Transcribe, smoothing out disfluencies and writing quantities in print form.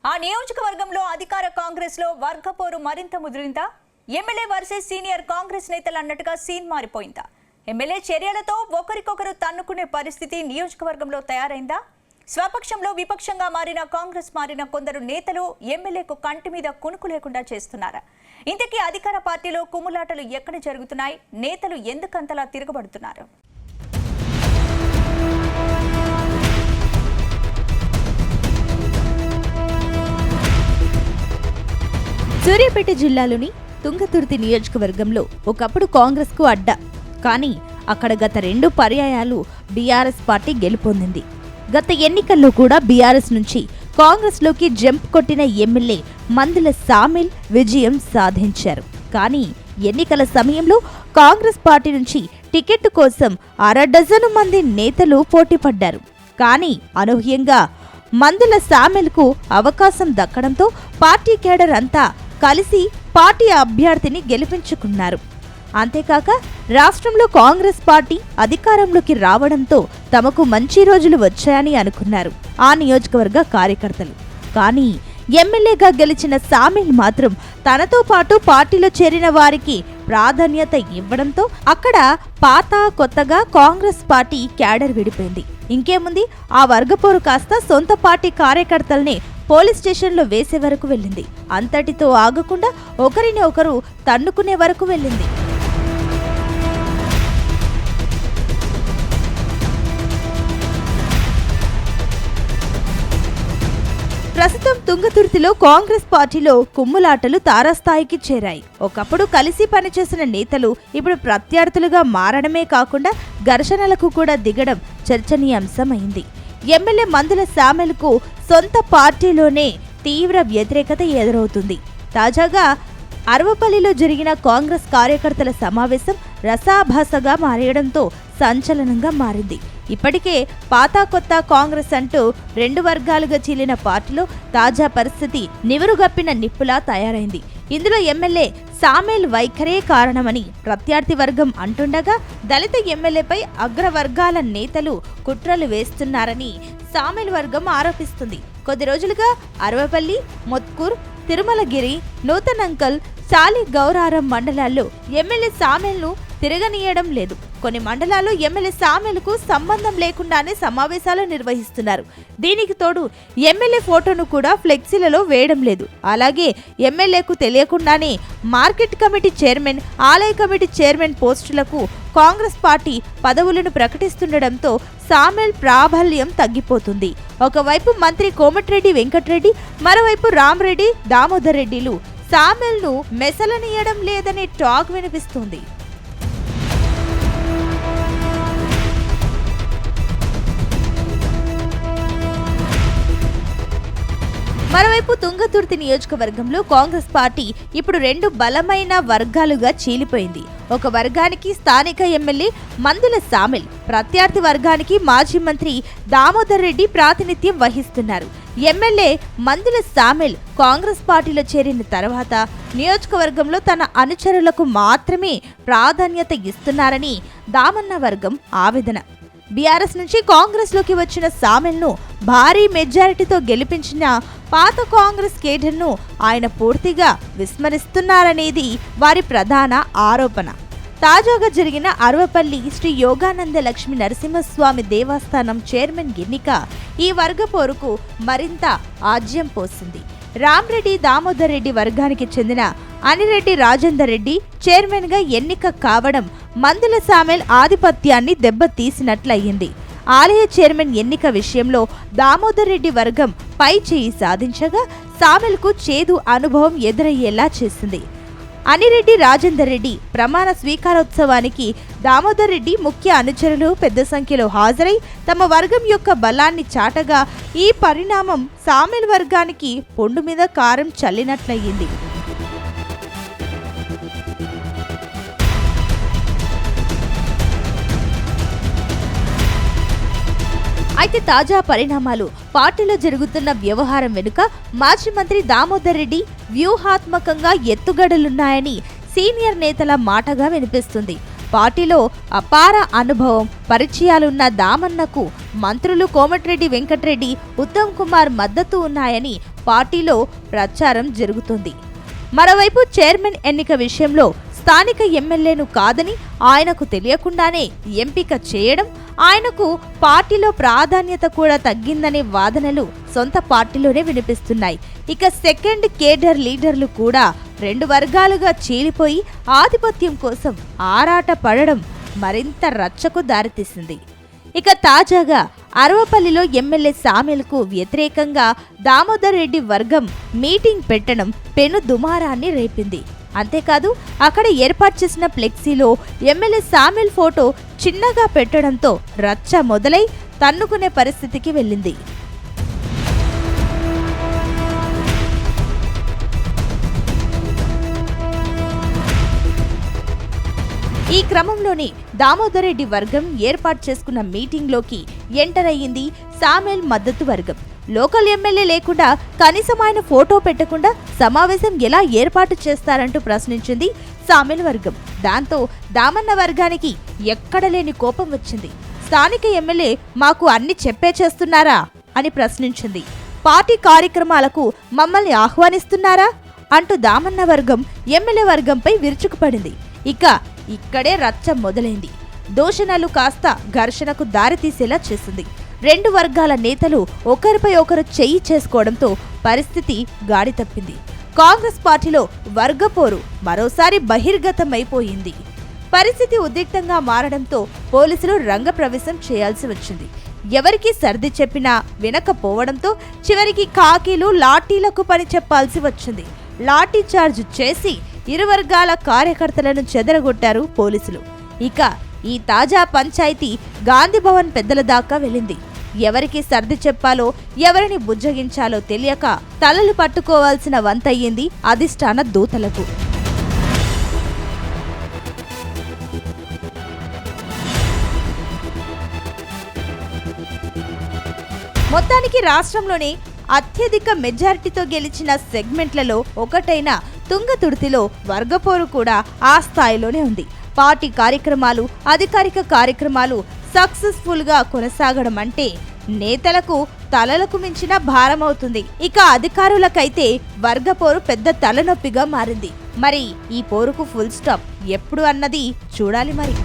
ఆ నియోజకవర్గంలో అధికార కాంగ్రెస్ లో వర్గపోరు మరింత ముదిరిందా? ఎమ్మెల్యే వర్సెస్ సీనియర్ కాంగ్రెస్ నేతలు అన్నట్టుగా సీన్ మారిపోయిందా? ఎమ్మెల్యే చర్యలతో ఒకరికొకరు తన్నుకునే పరిస్థితి నియోజకవర్గంలో తయారైందా? స్వపక్షంలో విపక్షంగా మారిన కాంగ్రెస్ మారిన కొందరు నేతలు ఎమ్మెల్యేకు కంటి మీద కునుకు లేకుండా చేస్తున్నారా? ఇంతకీ అధికార పార్టీలో కుమ్ములాటలు ఎక్కడ జరుగుతున్నాయి? నేతలు ఎందుకంతలా తిరగబడుతున్నారు? సూర్యాపేట జిల్లాలోని తుంగతుర్తి నియోజకవర్గంలో ఒకప్పుడు కాంగ్రెస్ కు అడ్డా, కానీ అక్కడ గత 2 పర్యాయాలు బీఆర్ఎస్ పార్టీ గెలుపొందింది. గత ఎన్నికల్లో కూడా బీఆర్ఎస్ నుంచి కాంగ్రెస్ లోకి జంప్ కొట్టిన ఎమ్మెల్యే మందుల సామిల్ విజయం సాధించారు. కానీ ఎన్నికల సమయంలో కాంగ్రెస్ పార్టీ నుంచి టికెట్ కోసం 6 డజను మంది నేతలు పోటీపడ్డారు. కానీ అనూహ్యంగా మందుల సామిల్కు అవకాశం దక్కడంతో పార్టీ కేడర్ అంతా కలిసి పార్టీ అభ్యర్థిని గెలిపించుకున్నారు. అంతేకాక రాష్ట్రంలో కాంగ్రెస్ పార్టీ అధికారంలోకి రావడంతో తమకు మంచి రోజులు వచ్చాయని అనుకున్నారు ఆ నియోజకవర్గ కార్యకర్తలు. కానీ ఎమ్మెల్యేగా గెలిచిన సామిల్ మాత్రం తనతో పాటు పార్టీలో చేరిన వారికి ప్రాధాన్యత ఇవ్వడంతో అక్కడ పాత కొత్తగా కాంగ్రెస్ పార్టీ క్యాడర్ విడిపోయింది. ఇంకేముంది, ఆ వర్గపోరు కాస్త సొంత పార్టీ కార్యకర్తల్ని పోలీస్ స్టేషన్లో వేసే వరకు వెళ్ళింది. అంతటితో ఆగకుండా ఒకరిని ఒకరు తన్నుకునే వరకు వెళ్ళింది. ప్రస్తుతం తుంగతుర్తిలో కాంగ్రెస్ పార్టీలో కుమ్ములాటలు తారాస్థాయికి చేరాయి. ఒకప్పుడు కలిసి పనిచేసిన నేతలు ఇప్పుడు ప్రత్యర్థులుగా మారడమే కాకుండా ఘర్షణలకు కూడా దిగడం చర్చనీయాంశమైంది. ఎమ్మెల్యే మందుల సామిల్కు సొంత పార్టీలోనే తీవ్ర వ్యతిరేకత ఎదురవుతుంది. తాజాగా అరవపల్లిలో జరిగిన కాంగ్రెస్ కార్యకర్తల సమావేశం రసాభాసగా మారేయడంతో సంచలనంగా మారింది. ఇప్పటికే పాత కొత్త కాంగ్రెస్ అంటూ 2 వర్గాలుగా చీలిన పార్టీలో తాజా పరిస్థితి నివురుగప్పిన నిప్పులా తయారైంది. ఇందులో ఎమ్మెల్యే సామిల్ వైఖరే కారణమని ప్రత్యర్థి వర్గం అంటుండగా, దళిత ఎమ్మెల్యేపై అగ్రవర్గాల నేతలు కుట్రలు వేస్తున్నారని సామిల్ వర్గం ఆరోపిస్తుంది. కొద్ది రోజులుగా అరవపల్లి, మొత్కూర్, తిరుమలగిరి, నూతనంకల్, సాలి గౌరారం మండలాల్లో ఎమ్మెల్యే సామిల్ను తిరగనీయడం లేదు. కొన్ని మండలాల్లో ఎమ్మెల్యే సామిల్కు సంబంధం లేకుండానే సమావేశాలు నిర్వహిస్తున్నారు. దీనికి తోడు ఎమ్మెల్యే ఫోటోను కూడా ఫ్లెక్సీలలో వేయడం లేదు. అలాగే ఎమ్మెల్యేకు తెలియకుండానే మార్కెట్ కమిటీ చైర్మన్, ఆలయ కమిటీ చైర్మన్ పోస్టులకు కాంగ్రెస్ పార్టీ పదవులను ప్రకటిస్తుండటంతో సామిల్ ప్రాబల్యం తగ్గిపోతుంది. ఒకవైపు మంత్రి కోమటిరెడ్డి వెంకటరెడ్డి, మరోవైపు రామరెడ్డి, దామోదర్ రెడ్డిలు సామిల్ను మెసలనీయడం లేదనే టాక్ వినిపిస్తుంది. మరోవైపు తుంగతుర్తి నియోజకవర్గంలో కాంగ్రెస్ పార్టీ ఇప్పుడు 2 బలమైన వర్గాలుగా చీలిపోయింది. ఒక వర్గానికి స్థానిక ఎమ్మెల్యే మందుల సామిల్, ప్రత్యర్థి వర్గానికి మాజీ మంత్రి దామోదర్ రెడ్డి ప్రాతినిధ్యం వహిస్తున్నారు. ఎమ్మెల్యే మందుల సామిల్ కాంగ్రెస్ పార్టీలో చేరిన తర్వాత నియోజకవర్గంలో తన అనుచరులకు మాత్రమే ప్రాధాన్యత ఇస్తున్నారని దామన్న వర్గం ఆవేదన. బీఆర్ఎస్ నుంచి కాంగ్రెస్ లోకి వచ్చిన సామిల్ను భారీ మెజారిటీతో గెలిపించిన పాత కాంగ్రెస్ కేడర్ను ఆయన పూర్తిగా విస్మరిస్తున్నారనేది వారి ప్రధాన ఆరోపణ. తాజాగా జరిగిన అరవపల్లి శ్రీ యోగానంద లక్ష్మీ నరసింహస్వామి దేవస్థానం చైర్మన్ ఎన్నిక ఈ వర్గపోరుకు మరింత ఆజ్యం పోసింది. రామరెడ్డి, దామోదర్ రెడ్డి వర్గానికి చెందిన అనిరెడ్డి రాజేందర్ రెడ్డి చైర్మన్ గా ఎన్నిక కావడం మందుల సామిల్ ఆధిపత్యాన్ని దెబ్బతీసినట్లయింది. ఆలయ చైర్మన్ ఎన్నిక విషయంలో దామోదర్ రెడ్డి వర్గం పై చేయి సాధించగా సామిల్కు చేదు అనుభవం ఎదురయ్యేలా చేసింది. అనిరెడ్డి రాజేందర్ రెడ్డి ప్రమాణ స్వీకారోత్సవానికి దామోదర్ రెడ్డి ముఖ్య అనుచరులు పెద్ద సంఖ్యలో హాజరై తమ వర్గం యొక్క బలాన్ని చాటగా ఈ పరిణామం సామిల్ వర్గానికి పొండు మీద కారం చల్లినట్లయింది. అయితే తాజా పరిణామాలు, పార్టీలో జరుగుతున్న వ్యవహారం వెనుక మాజీ మంత్రి దామోదర్ రెడ్డి వ్యూహాత్మకంగా ఎత్తుగడలున్నాయని సీనియర్ నేతల మాటగా వినిపిస్తుంది. పార్టీలో అపార అనుభవం, పరిచయాలున్న దామన్నకు మంత్రులు కోమటిరెడ్డి వెంకటరెడ్డి, ఉత్తమ్ కుమార్ మద్దతు ఉన్నాయని పార్టీలో ప్రచారం జరుగుతుంది. మరోవైపు చైర్మన్ ఎన్నిక విషయంలో స్థానిక ఎమ్మెల్యేను కాదని ఆయనకు తెలియకుండానే ఎంపిక చేయడం, ఆయనకు పార్టీలో ప్రాధాన్యత కూడా తగ్గిందనే వాదనలు సొంత పార్టీలోనే వినిపిస్తున్నాయి. ఇక సెకండ్ కేడర్ లీడర్లు కూడా 2 వర్గాలుగా చీలిపోయి ఆధిపత్యం కోసం ఆరాట పడడం మరింత రచ్చకు దారితీసింది. ఇక తాజాగా అరవపల్లిలో ఎమ్మెల్యే సామెల్కు వ్యతిరేకంగా దామోదర్ రెడ్డి వర్గం మీటింగ్ పెట్టడం పెను దుమారాన్ని రేపింది. అంతేకాదు అక్కడ ఏర్పాటు చేసిన ఫ్లెక్సీలో ఎమ్మెల్యే సామెల్ ఫోటో చిన్నగా పెట్టడంతో రచ్చ మొదలై తన్నుకునే పరిస్థితికి వెళ్ళింది. ఈ క్రమంలోనే దామోదర్ రెడ్డి వర్గం ఏర్పాటు చేసుకున్న మీటింగ్లోకి ఎంటర్ అయ్యింది సామెల్ మద్దతు వర్గం. లోకల్ ఎమ్మెల్యే లేకుండా కనీసం ఆయన ఫోటో పెట్టకుండా సమావేశం ఎలా ఏర్పాటు చేస్తారంటూ ప్రశ్నించింది సామెల్ వర్గం. దాంతో దామన్న వర్గానికి ఎక్కడలేని కోపం వచ్చింది. స్థానిక ఎమ్మెల్యే మాకు అన్ని చెప్పే చేస్తున్నారా అని ప్రశ్నించింది. పార్టీ కార్యక్రమాలకు మమ్మల్ని ఆహ్వానిస్తున్నారా అంటూ దామన్న వర్గం ఎమ్మెల్యే వర్గంపై విరుచుకుపడింది. ఇక్కడే రచ్చ మొదలైంది. దూషణలు కాస్త ఘర్షణకు దారితీసేలా చేసింది. 2 వర్గాల నేతలు ఒకరిపై ఒకరు చెయ్యి చేసుకోవడంతో పరిస్థితి గాడి తప్పింది. కాంగ్రెస్ పార్టీలో వర్గపోరు మరోసారి బహిర్గతమైపోయింది. పరిస్థితి ఉద్రిక్తంగా మారడంతో పోలీసులు రంగప్రవేశం చేయాల్సి వచ్చింది. ఎవరికి సర్ది చెప్పినా వినకపోవడంతో చివరికి ఖాకీలు లాఠీలకు పని చెప్పాల్సి వచ్చింది. లాఠీ చార్జ్ చేసి 2 వర్గాల కార్యకర్తలను చెదరగొట్టారు పోలీసులు. ఇక ఈ తాజా పంచాయతీ గాంధీ భవన్ పెద్దల దాకా వెళ్ళింది. ఎవరికి సర్ది చెప్పాలో ఎవరిని బుజ్జగించాలో తెలియక తలలు పట్టుకోవాల్సిన వంతయ్యింది అధిష్టాన దూతలకు. మొత్తానికి రాష్ట్రంలోనే అత్యధిక మెజారిటీతో గెలిచిన సెగ్మెంట్లలో ఒకటైన తుంగతుర్తిలో వర్గపోరు కూడా ఆ స్థాయిలోనే ఉంది. పార్టీ కార్యక్రమాలు, అధికారిక కార్యక్రమాలు సక్సెస్ఫుల్ గా కొనసాగడం అంటే నేతలకు తలలకు మించిన భారమవుతుంది. ఇక అధికారులకైతే వర్గపోరు పెద్ద తలనొప్పిగా మారింది. మరి ఈ పోరుకు ఫుల్ స్టాప్ ఎప్పుడు అన్నది చూడాలి మరి.